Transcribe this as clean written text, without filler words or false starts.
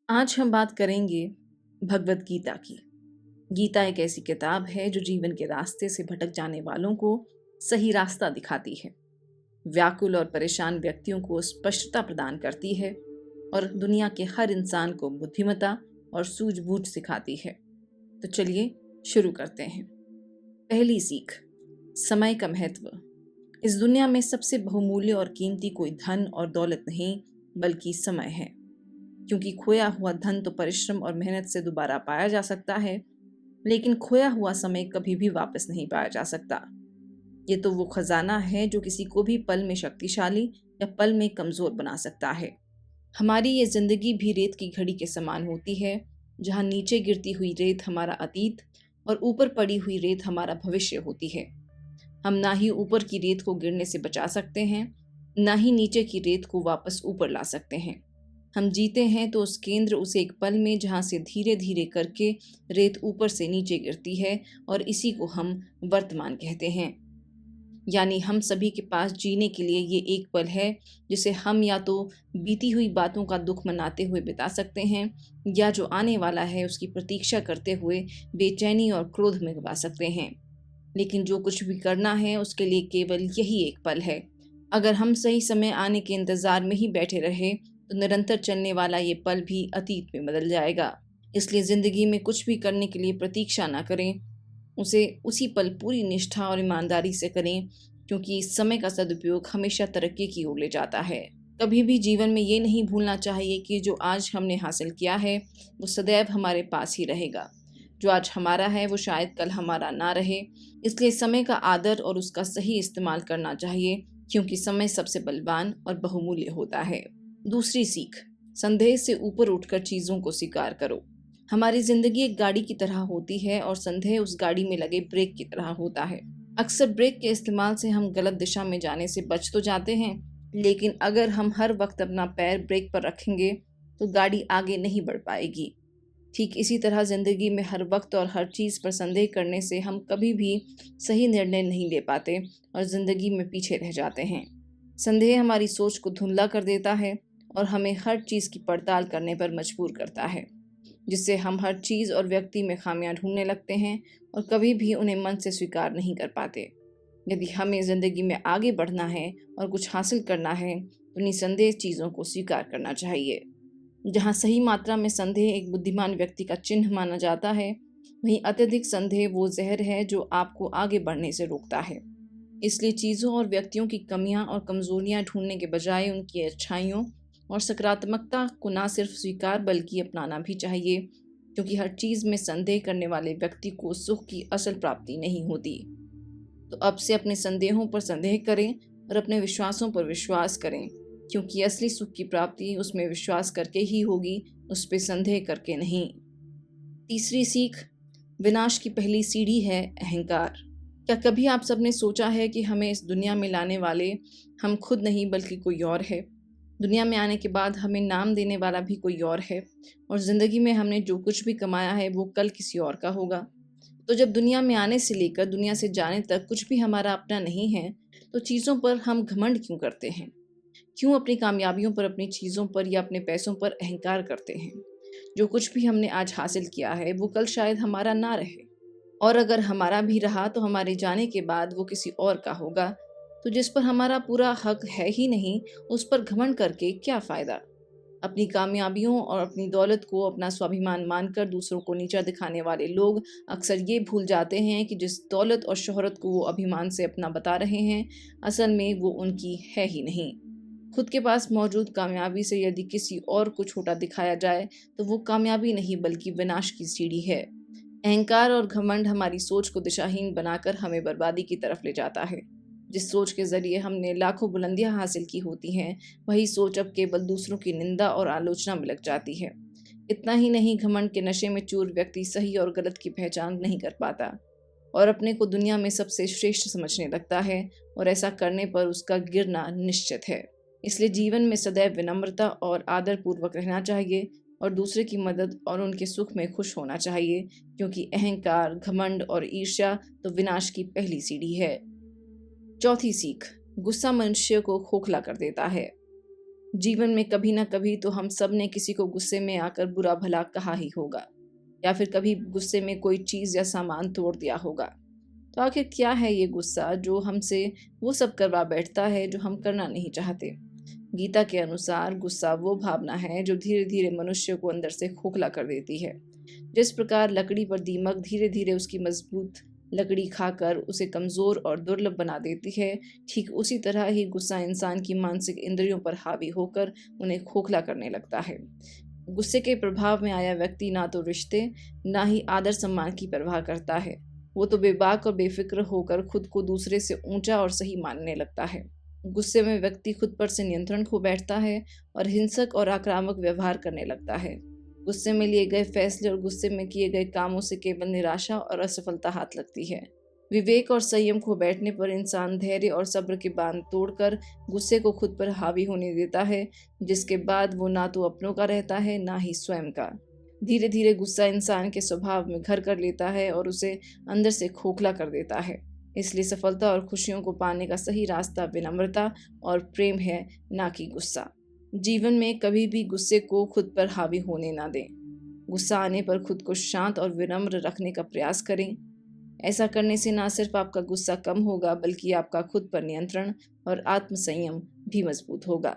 आज हम बात करेंगे भगवत गीता की। गीता एक ऐसी किताब है जो जीवन के रास्ते से भटक जाने वालों को सही रास्ता दिखाती है, व्याकुल और परेशान व्यक्तियों को स्पष्टता प्रदान करती है और दुनिया के हर इंसान को बुद्धिमत्ता और सूझबूझ सिखाती है। तो चलिए शुरू करते हैं। पहली सीख, समय का महत्व। इस दुनिया में सबसे बहुमूल्य और कीमती कोई धन और दौलत नहीं, बल्कि समय है। क्योंकि खोया हुआ धन तो परिश्रम और मेहनत से दोबारा पाया जा सकता है, लेकिन खोया हुआ समय कभी भी वापस नहीं पाया जा सकता। ये तो वो खजाना है जो किसी को भी पल में शक्तिशाली या पल में कमजोर बना सकता है। हमारी ये जिंदगी भी रेत की घड़ी के समान होती है, जहाँ नीचे गिरती हुई रेत हमारा अतीत और ऊपर पड़ी हुई रेत हमारा भविष्य होती है। हम ना ही ऊपर की रेत को गिरने से बचा सकते हैं, ना ही नीचे की रेत को वापस ऊपर ला सकते हैं। हम जीते हैं तो उस केंद्र उसे एक पल में, जहाँ से धीरे धीरे करके रेत ऊपर से नीचे गिरती है, और इसी को हम वर्तमान कहते हैं। यानी हम सभी के पास जीने के लिए ये एक पल है, जिसे हम या तो बीती हुई बातों का दुख मनाते हुए बिता सकते हैं, या जो आने वाला है उसकी प्रतीक्षा करते हुए बेचैनी और क्रोध में गवा सकते हैं। लेकिन जो कुछ भी करना है उसके लिए केवल यही एक पल है। अगर हम सही समय आने के इंतजार में ही बैठे रहे तो निरंतर चलने वाला ये पल भी अतीत में बदल जाएगा। इसलिए जिंदगी में कुछ भी करने के लिए प्रतीक्षा ना करें, उसे उसी पल पूरी निष्ठा और ईमानदारी से करें, क्योंकि समय का सदुपयोग हमेशा तरक्की की ओर ले जाता है। कभी भी जीवन में ये नहीं भूलना चाहिए कि जो आज हमने हासिल किया है वो सदैव हमारे पास ही रहेगा। जो आज हमारा है वो शायद कल हमारा ना रहे। इसलिए समय का आदर और उसका सही इस्तेमाल करना चाहिए, क्योंकि समय सबसे बलवान और बहुमूल्य होता है। दूसरी सीख, संदेह से ऊपर उठकर चीजों को स्वीकार करो। हमारी जिंदगी एक गाड़ी की तरह होती है और संदेह उस गाड़ी में लगे ब्रेक की तरह होता है। अक्सर ब्रेक के इस्तेमाल से हम गलत दिशा में जाने से बच तो जाते हैं, लेकिन अगर हम हर वक्त अपना पैर ब्रेक पर रखेंगे तो गाड़ी आगे नहीं बढ़ पाएगी। ठीक इसी तरह जिंदगी में हर वक्त और हर चीज़ पर संदेह करने से हम कभी भी सही निर्णय नहीं ले पाते और जिंदगी में पीछे रह जाते हैं। संदेह हमारी सोच को धुंधला कर देता है और हमें हर चीज़ की पड़ताल करने पर मजबूर करता है, जिससे हम हर चीज़ और व्यक्ति में खामियां ढूंढने लगते हैं और कभी भी उन्हें मन से स्वीकार नहीं कर पाते। यदि हमें ज़िंदगी में आगे बढ़ना है और कुछ हासिल करना है तो निसंदेह चीज़ों को स्वीकार करना चाहिए। जहाँ सही मात्रा में संदेह एक बुद्धिमान व्यक्ति का चिन्ह माना जाता है, वहीं अत्यधिक संदेह वो जहर है जो आपको आगे बढ़ने से रोकता है। इसलिए चीज़ों और व्यक्तियों की कमियां और कमजोरियां ढूंढने के बजाय उनकी अच्छाइयों और सकारात्मकता को ना सिर्फ स्वीकार बल्कि अपनाना भी चाहिए, क्योंकि हर चीज़ में संदेह करने वाले व्यक्ति को सुख की असल प्राप्ति नहीं होती। तो अब से अपने संदेहों पर संदेह करें और अपने विश्वासों पर विश्वास करें, क्योंकि असली सुख की प्राप्ति उसमें विश्वास करके ही होगी, उस पर संदेह करके नहीं। तीसरी सीख, विनाश की पहली सीढ़ी है अहंकार। क्या कभी आप सबने सोचा है कि हमें इस दुनिया में लाने वाले हम खुद नहीं बल्कि कोई और है। दुनिया में आने के बाद हमें नाम देने वाला भी कोई और है, और जिंदगी में हमने जो कुछ भी कमाया है वो कल किसी और का होगा। तो जब दुनिया में आने से लेकर दुनिया से जाने तक कुछ भी हमारा अपना नहीं है, तो चीज़ों पर हम घमंड क्यों करते हैं? क्यों अपनी कामयाबियों पर, अपनी चीज़ों पर या अपने पैसों पर अहंकार करते हैं? जो कुछ भी हमने आज हासिल किया है वो कल शायद हमारा ना रहे, और अगर हमारा भी रहा तो हमारे जाने के बाद वो किसी और का होगा। तो जिस पर हमारा पूरा हक है ही नहीं, उस पर घमंड करके क्या फ़ायदा? अपनी कामयाबियों और अपनी दौलत को अपना स्वाभिमान मानकर दूसरों को नीचा दिखाने वाले लोग अक्सर ये भूल जाते हैं कि जिस दौलत और शोहरत को वो अभिमान से अपना बता रहे हैं, असल में वो उनकी है ही नहीं। खुद के पास मौजूद कामयाबी से यदि किसी और को छोटा दिखाया जाए तो वो कामयाबी नहीं बल्कि विनाश की सीढ़ी है। अहंकार और घमंड हमारी सोच को दिशाहीन बनाकर हमें बर्बादी की तरफ ले जाता है। जिस सोच के जरिए हमने लाखों बुलंदियां हासिल की होती हैं, वही सोच अब केवल दूसरों की निंदा और आलोचना में लग जाती है। इतना ही नहीं, घमंड के नशे में चूर व्यक्ति सही और गलत की पहचान नहीं कर पाता और अपने को दुनिया में सबसे श्रेष्ठ समझने लगता है, और ऐसा करने पर उसका गिरना निश्चित है। इसलिए जीवन में सदैव विनम्रता और आदर पूर्वक रहना चाहिए और दूसरे की मदद और उनके सुख में खुश होना चाहिए, क्योंकि अहंकार, घमंड और ईर्ष्या तो विनाश की पहली सीढ़ी है। चौथी सीख, गुस्सा मनुष्य को खोखला कर देता है। जीवन में कभी ना कभी तो हम सब ने किसी को गुस्से में आकर बुरा भला कहा ही होगा, या फिर कभी गुस्से में कोई चीज़ या सामान तोड़ दिया होगा। तो आखिर क्या है ये गुस्सा जो हमसे वो सब करवा बैठता है जो हम करना नहीं चाहते। गीता के अनुसार गुस्सा वो भावना है जो धीरे धीरे मनुष्य को अंदर से खोखला कर देती है। जिस प्रकार लकड़ी पर दीमक धीरे धीरे उसकी मजबूत लकड़ी खाकर उसे कमजोर और दुर्लभ बना देती है, ठीक उसी तरह ही गुस्सा इंसान की मानसिक इंद्रियों पर हावी होकर उन्हें खोखला करने लगता है। गुस्से के प्रभाव में आया व्यक्ति ना तो रिश्ते ना ही आदर सम्मान की परवाह करता है। वो तो बेबाक और बेफिक्र होकर खुद को दूसरे से ऊंचा और सही मानने लगता है। गुस्से में व्यक्ति खुद पर से नियंत्रण खो बैठता है और हिंसक और आक्रामक व्यवहार करने लगता है। गुस्से में लिए गए फैसले और गुस्से में किए गए कामों से केवल निराशा और असफलता हाथ लगती है। विवेक और संयम खो बैठने पर इंसान धैर्य और सब्र के बांध तोड़कर गुस्से को खुद पर हावी होने देता है, जिसके बाद वो ना तो अपनों का रहता है ना ही स्वयं का। धीरे धीरे गुस्सा इंसान के स्वभाव में घर कर लेता है और उसे अंदर से खोखला कर देता है। इसलिए सफलता और खुशियों को पाने का सही रास्ता विनम्रता और प्रेम है, ना कि गुस्सा। जीवन में कभी भी गुस्से को खुद पर हावी होने ना दें। गुस्सा आने पर खुद को शांत और विनम्र रखने का प्रयास करें। ऐसा करने से ना सिर्फ आपका गुस्सा कम होगा, बल्कि आपका खुद पर नियंत्रण और आत्मसंयम भी मजबूत होगा।